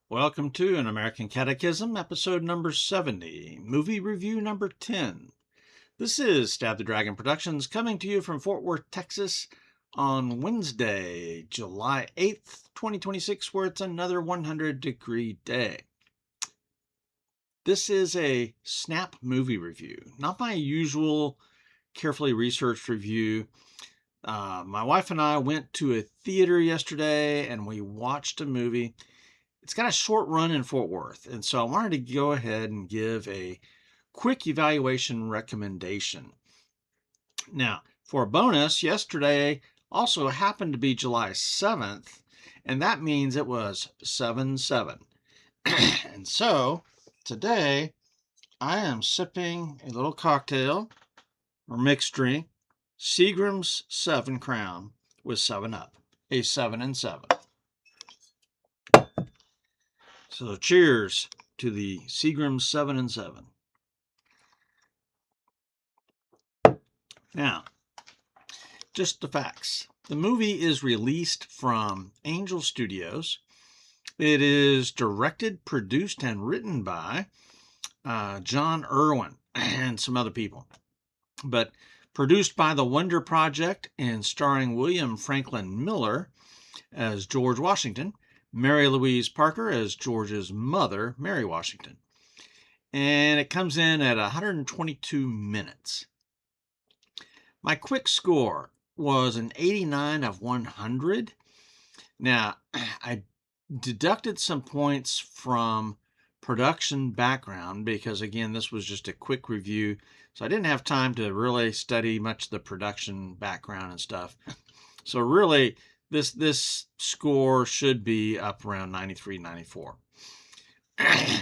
Welcome to an American Catechism, episode number 70, movie review number 10. This is Stab the Dragon Productions coming to you from Fort Worth, Texas on Wednesday, July 8th, 2026, where it's another 100-degree day. This is a snap movie review, not my usual carefully researched review. My wife and I went to a theater yesterday and we watched a movie. It's got a short run in Fort Worth, and so I wanted to go ahead and give a quick evaluation recommendation. Now, for a bonus, yesterday also happened to be July 7th, and that means it was 7-7. And so today I am sipping a little cocktail or mixed drink, Seagram's 7 Crown with 7-Up, a 7 and 7. So cheers to the Seagram's 7 and 7. Now, just the facts. The movie is released from Angel Studios. It is directed, produced, and written by John Irwin and some other people. But produced by the Wonder Project and starring William Franklin Miller as George Washington, Mary Louise Parker as George's mother, Mary Washington. And it comes in at 122 minutes. My quick score was an 89 of 100. Now, I deducted some points from production background because, again, this was just a quick review. So I didn't have time to really study much of the production background and stuff. So really, this score should be up around 93, 94.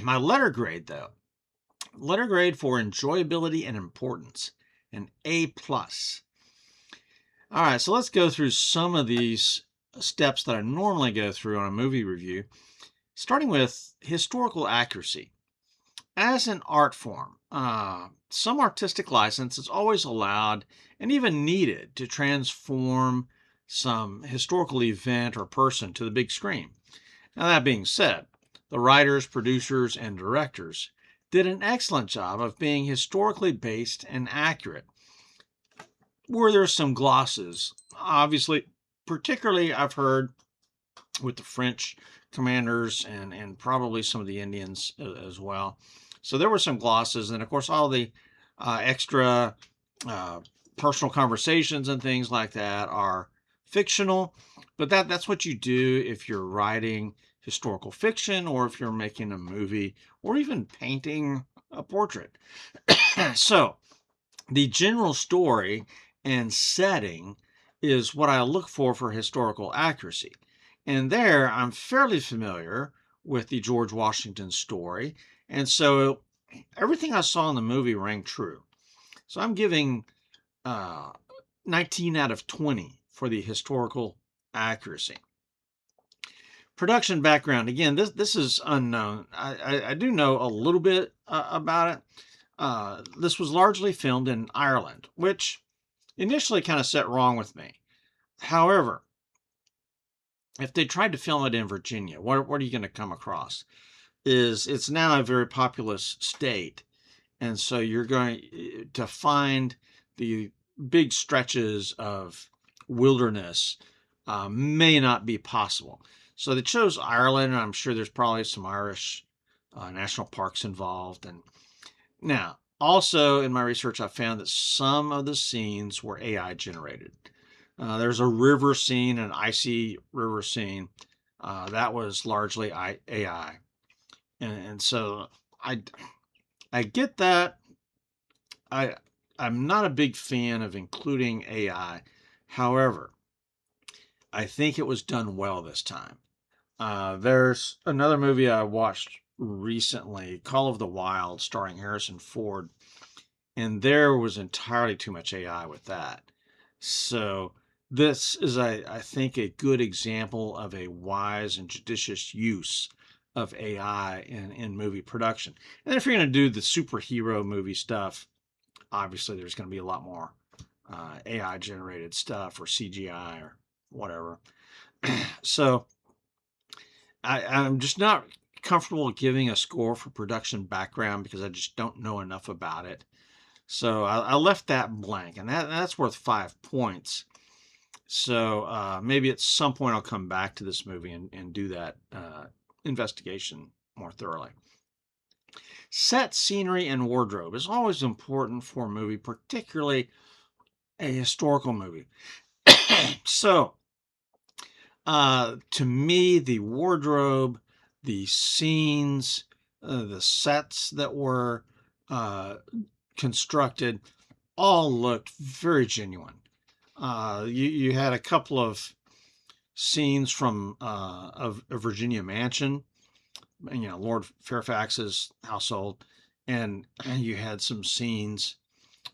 My letter grade, though. Letter grade for enjoyability and importance, an A+. All right, so let's go through some of these steps that I normally go through on a movie review, starting with historical accuracy. As an art form, some artistic license is always allowed and even needed to transform some historical event or person to the big screen. Now, that being said, the writers, producers, and directors did an excellent job of being historically based and accurate. Were there some glosses? Obviously, particularly I've heard with the French commanders and probably some of the Indians as well. So there were some glosses, and of course all the extra personal conversations and things like that are fictional, but that's what you do if you're writing historical fiction or if you're making a movie or even painting a portrait. So the general story and setting is what I look for historical accuracy. And there I'm fairly familiar with the George Washington story. And so everything I saw in the movie rang true. So I'm giving 19 out of 20 for the historical accuracy. Production background. Again, this is unknown. I do know a little bit about it. This was largely filmed in Ireland, which initially kind of set wrong with me. However, if they tried to film it in Virginia, what are you going to come across? It's now a very populous state. And so you're going to find the big stretches of wilderness may not be possible. So they chose Ireland, and I'm sure there's probably some Irish national parks involved. And now, also in my research, I found that some of the scenes were AI generated. There's a river scene, an icy river scene. That was largely AI. And so I get that. I'm not a big fan of including AI. However, I think it was done well this time. There's another movie I watched recently, Call of the Wild, starring Harrison Ford, and there was entirely too much AI with that. So this is, I think, a good example of a wise and judicious use of AI in movie production. And if you're going to do the superhero movie stuff, obviously there's going to be a lot more AI generated stuff or CGI or whatever. So I'm just not comfortable giving a score for production background because I just don't know enough about it. So I left that blank, and that's worth 5 points. So maybe at some point I'll come back to this movie and do that investigation more thoroughly. Set, scenery, and wardrobe is always important for a movie, particularly a historical movie. So to me, the wardrobe, the scenes, the sets that were constructed all looked very genuine. You had a couple of scenes from a Virginia mansion, Lord Fairfax's household, and you had some scenes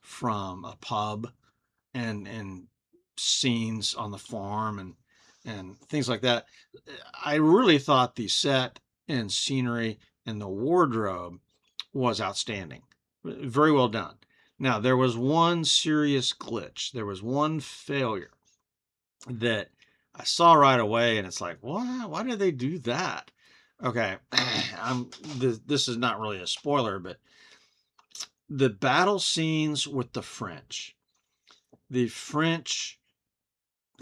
from a pub and scenes on the farm and things like that. I really thought the set and scenery and the wardrobe was outstanding. Very well done. Now, there was one serious glitch. There was one failure that I saw right away, and it's like, why did they do that? Okay, this is not really a spoiler, but the battle scenes with the French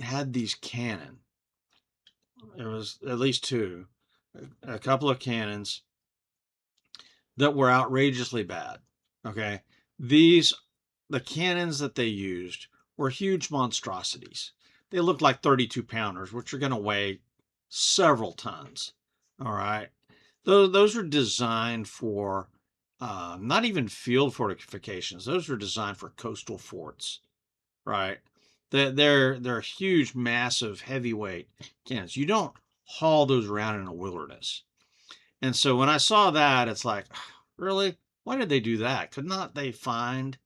had these cannon. There was at least two, a couple of cannons that were outrageously bad. Okay, the cannons that they used were huge monstrosities. They looked like 32 pounders, which are going to weigh several tons. All right. Those are designed for not even field fortifications. Those are designed for coastal forts, right? They're huge, massive, heavyweight cannons. You don't haul those around in a wilderness. And so when I saw that, it's like, really? Why did they do that? Could not they find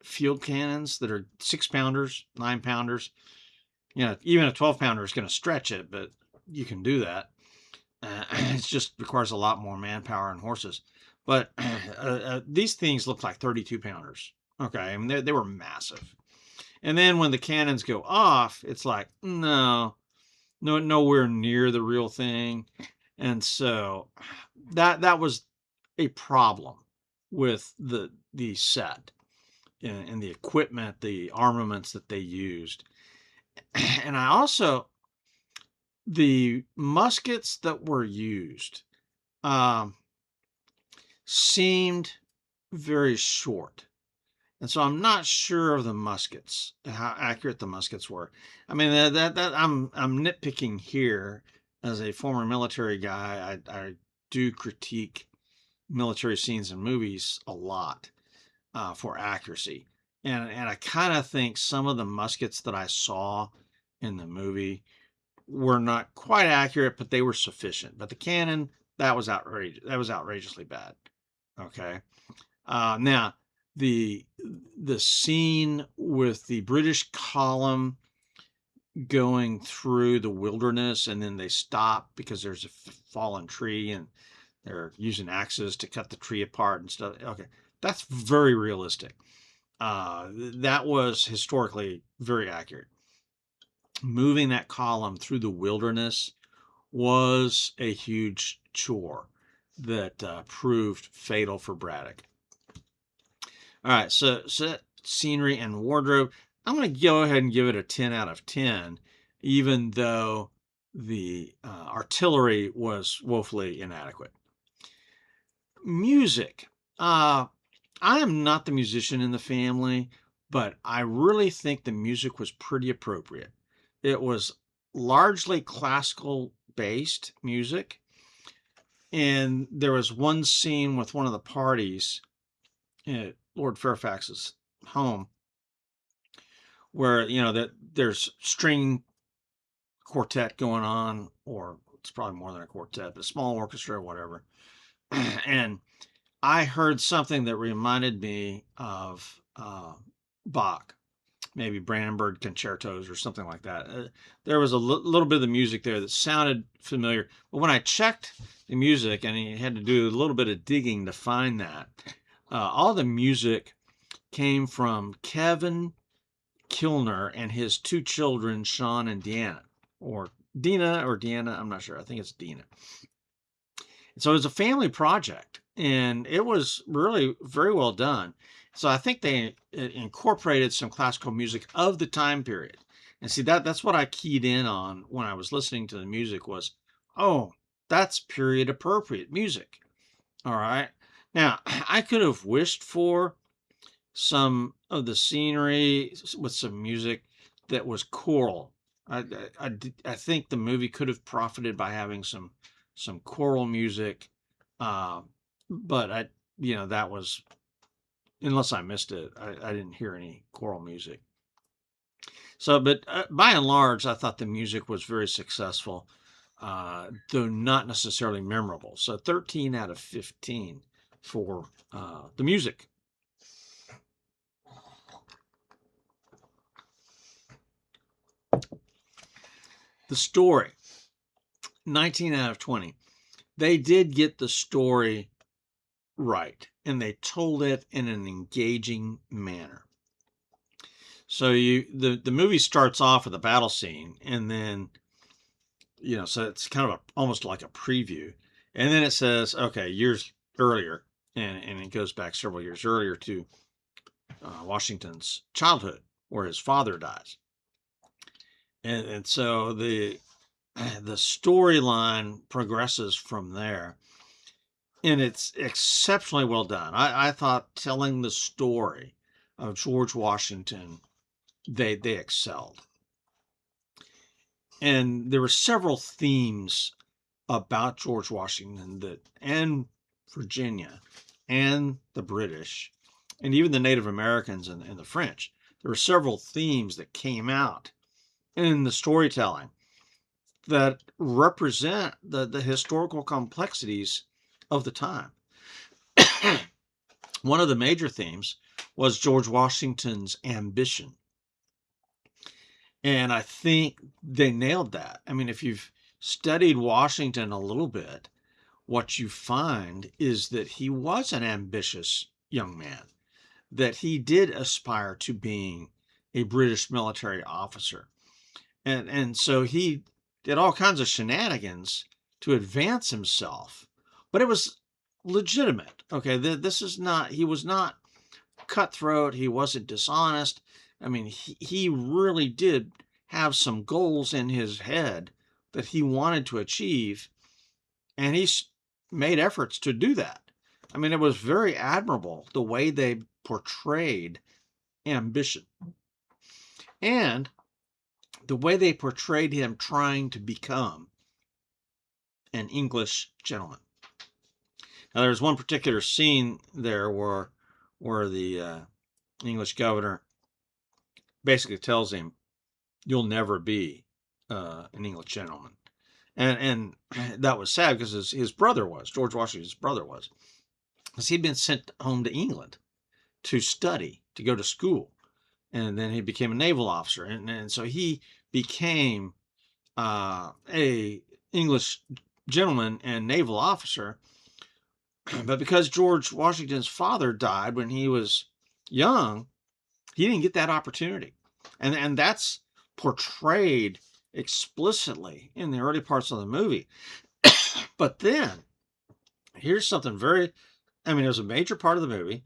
field cannons that are 6 pounders, 9 pounders? Even a 12 pounder is going to stretch it, but you can do that. It just requires a lot more manpower and horses. But these things look like 32 pounders. Okay, I mean, they were massive. And then when the cannons go off, it's like, no, nowhere near the real thing. And so that was a problem with the set and the equipment, the armaments that they used. And I also, the muskets that were used seemed very short. And so I'm not sure of the muskets, how accurate the muskets were. I mean, that I'm nitpicking here. As a former military guy, I do critique military scenes in movies a lot for accuracy. And I kind of think some of the muskets that I saw in the movie were not quite accurate, but they were sufficient. But the cannon, that was outrageous. That was outrageously bad. Okay. Now the scene with the British column going through the wilderness, and then they stop because there's a fallen tree and they're using axes to cut the tree apart and stuff. Okay, that's very realistic. That was historically very accurate. Moving that column through the wilderness was a huge chore that proved fatal for Braddock. All right, so set, scenery, and wardrobe. I'm going to go ahead and give it a 10 out of 10, even though the artillery was woefully inadequate. Music. I am not the musician in the family, but I really think the music was pretty appropriate. It was largely classical based music. And there was one scene with one of the parties at Lord Fairfax's home where, that there's string quartet going on, or it's probably more than a quartet, but a small orchestra or whatever. And I heard something that reminded me of Bach, maybe Brandenburg concertos or something like that. There was a little bit of the music there that sounded familiar. But when I checked the music, and you had to do a little bit of digging to find that, all the music came from Kevin Kilner and his two children, Sean and Deanna, or Dina or Deanna, I'm not sure. I think it's Dina. So it was a family project, and it was really very well done. So I think they incorporated some classical music of the time period. And see that's what I keyed in on when I was listening to the music was, oh, that's period appropriate music. All right. Now, I could have wished for some of the scenery with some music that was choral. I think the movie could have profited by having some choral music, uh, but that was, unless I missed it, I didn't hear any choral music. So, but by and large, I thought the music was very successful, though not necessarily memorable. So, 13 out of 15 for the music. The story, 19 out of 20. They did get the story right, and they told it in an engaging manner. So the movie starts off with a battle scene, and then so it's kind of almost like a preview, and then it says, okay, years earlier, and it goes back several years earlier to Washington's childhood, where his father dies, and so the storyline progresses from there, and it's exceptionally well done. I thought telling the story of George Washington, they excelled. And there were several themes about George Washington and Virginia and the British and even the Native Americans and the French. There were several themes that came out in the storytelling that represent the historical complexities of the time. One of the major themes was George Washington's ambition. And I think they nailed that. I mean, if you've studied Washington a little bit, what you find is that he was an ambitious young man, that he did aspire to being a British military officer. And so he did all kinds of shenanigans to advance himself, but it was legitimate. Okay, this is not, he was not cutthroat, he wasn't dishonest. I mean, he really did have some goals in his head that he wanted to achieve, and he's made efforts to do that. I mean, it was very admirable the way they portrayed ambition and the way they portrayed him trying to become an English gentleman. Now, there's one particular scene there where the English governor basically tells him, "You'll never be an English gentleman," and that was sad because his brother was George Washington's brother was, because he'd been sent home to England to study, to go to school, and then he became a naval officer, and so he became a English gentleman and naval officer. But because George Washington's father died when he was young, he didn't get that opportunity. And that's portrayed explicitly in the early parts of the movie. But then, here's something it was a major part of the movie.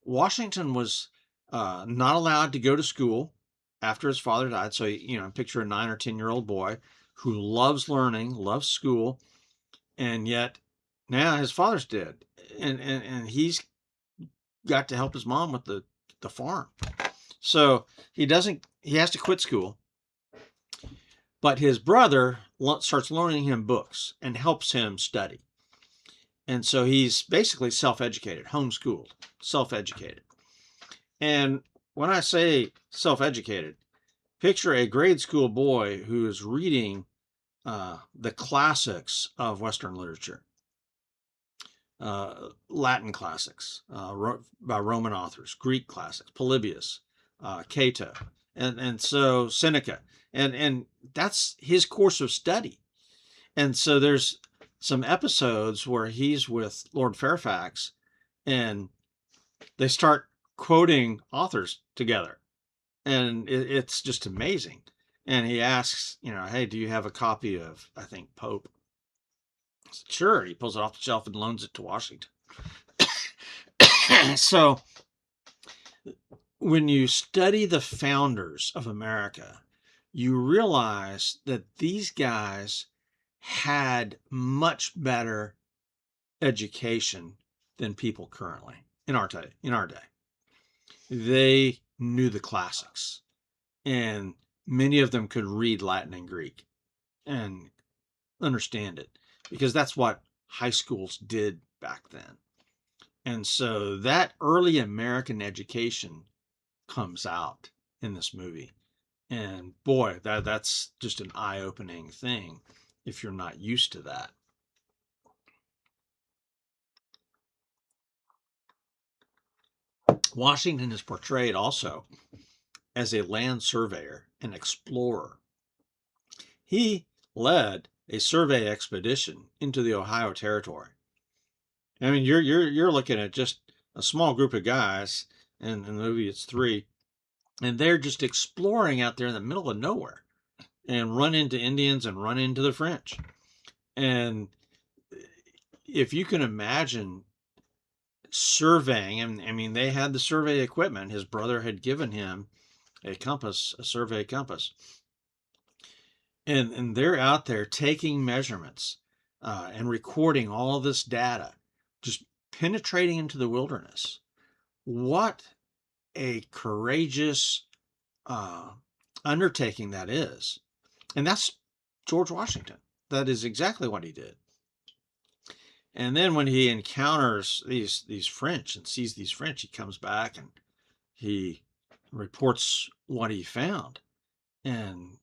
Washington was not allowed to go to school after his father died. So, picture a 9 or 10-year-old boy who loves learning, loves school, and yet now his father's dead. And he's got to help his mom with the farm. So he has to quit school. But his brother starts loaning him books and helps him study. And so he's basically self-educated, homeschooled, self-educated. And when I say self-educated, picture a grade school boy who is reading the classics of Western literature, Latin classics by Roman authors, Greek classics, Polybius, Cato, and so Seneca, and that's his course of study. And so there's some episodes where he's with Lord Fairfax, and they start quoting authors together, and it's just amazing. And he asks, hey, do you have a copy of, I think, Pope? I said, sure. He pulls it off the shelf and loans it to Washington. So when you study the founders of America, you realize that these guys had much better education than people currently in our day. They knew the classics, and many of them could read Latin and Greek and understand it because that's what high schools did back then. And so that early American education comes out in this movie. And boy, that's just an eye-opening thing if you're not used to that. Washington is portrayed also as a land surveyor and explorer. He led a survey expedition into the Ohio Territory. I mean, you're looking at just a small group of guys, and in the movie it's three, and they're just exploring out there in the middle of nowhere, and run into Indians and run into the French. And if you can imagine surveying, and I mean, they had the survey equipment. His brother had given him a compass, a survey compass, and they're out there taking measurements and recording all this data, just penetrating into the wilderness. What a courageous uh, undertaking that is. And that's George Washington. That is exactly what he did. And then when he encounters these French and sees these French, he comes back and he reports what he found. And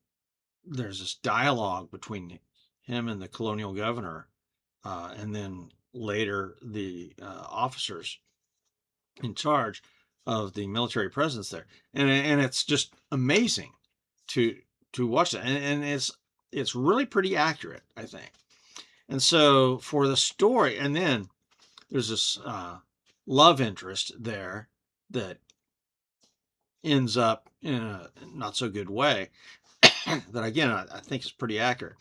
there's this dialogue between him and the colonial governor, and then later the officers in charge of the military presence there, and it's just amazing to watch that, and it's really pretty accurate, I think. And so for the story, and then there's this love interest there that ends up in a not so good way that again I think is pretty accurate.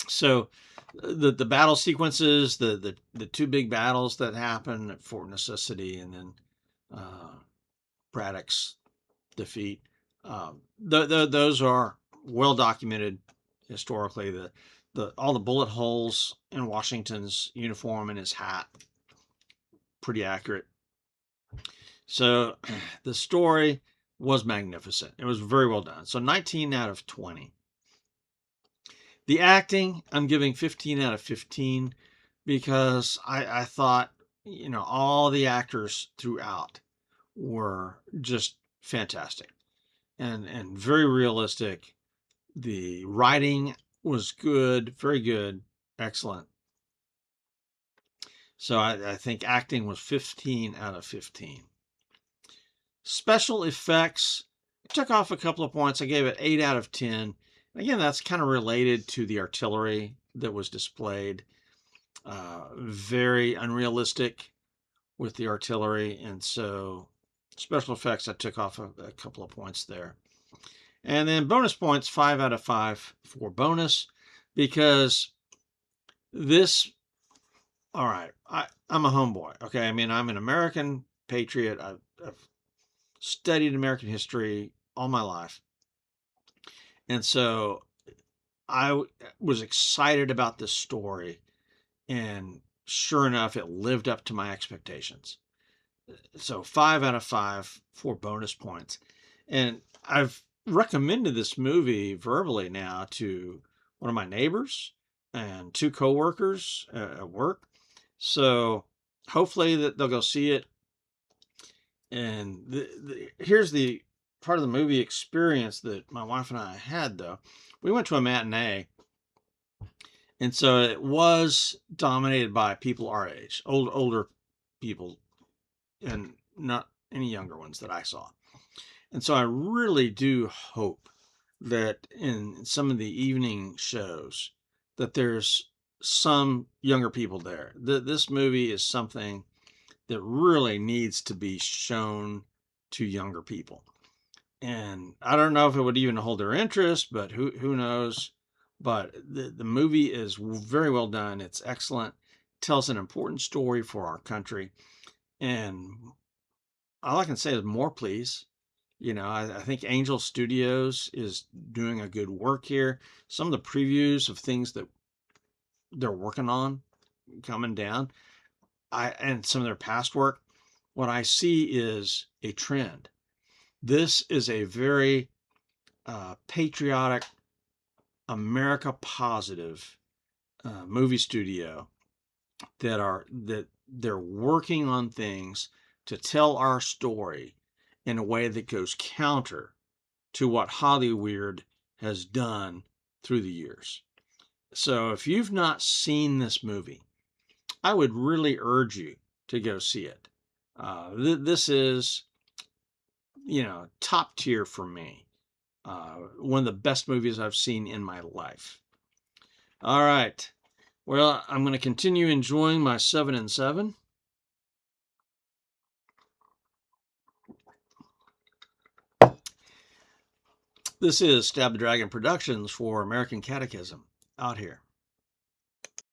So the battle sequences, the two big battles that happen at Fort Necessity, and then Braddock's defeat, those are well documented historically. The all the bullet holes in Washington's uniform and his hat, pretty accurate. So the story was magnificent. It was very well done. So 19 out of 20. The acting, I'm giving 15 out of 15 because I thought, all the actors throughout were just fantastic and very realistic. The writing was good, very good, excellent. So I think acting was 15 out of 15. Special effects, I took off a couple of points. I gave it 8 out of 10. Again, that's kind of related to the artillery that was displayed. Very unrealistic with the artillery. And so special effects, I took off a couple of points there. And then bonus points, 5 out of 5 for bonus, because this, all right, I'm a homeboy. Okay. I mean, I'm an American patriot. I've studied American history all my life. And so I was excited about this story. And sure enough, it lived up to my expectations. So 5 out of 5 for bonus points. And I've recommended this movie verbally now to one of my neighbors and two coworkers at work. So hopefully that they'll go see it. And here's the part of the movie experience that my wife and I had, though. We went to a matinee, and so it was dominated by people our age, older people, and not any younger ones that I saw. And so I really do hope that in some of the evening shows that there's some younger people there. This movie is something that really needs to be shown to younger people. And I don't know if it would even hold their interest, but who knows? But the movie is very well done. It's excellent. Tells an important story for our country, and all I can say is more, please. I think Angel Studios is doing a good work here. Some of the previews of things that they're working on coming down, and some of their past work, what I see is a trend. This is a very patriotic, America positive movie studio that they're working on things to tell our story in a way that goes counter to what Hollywood has done through the years. So if you've not seen this movie, I would really urge you to go see it. This is, top tier for me. One of the best movies I've seen in my life. All right. Well, I'm going to continue enjoying my 7 and 7. This is Stab the Dragon Productions for American Catechism out here.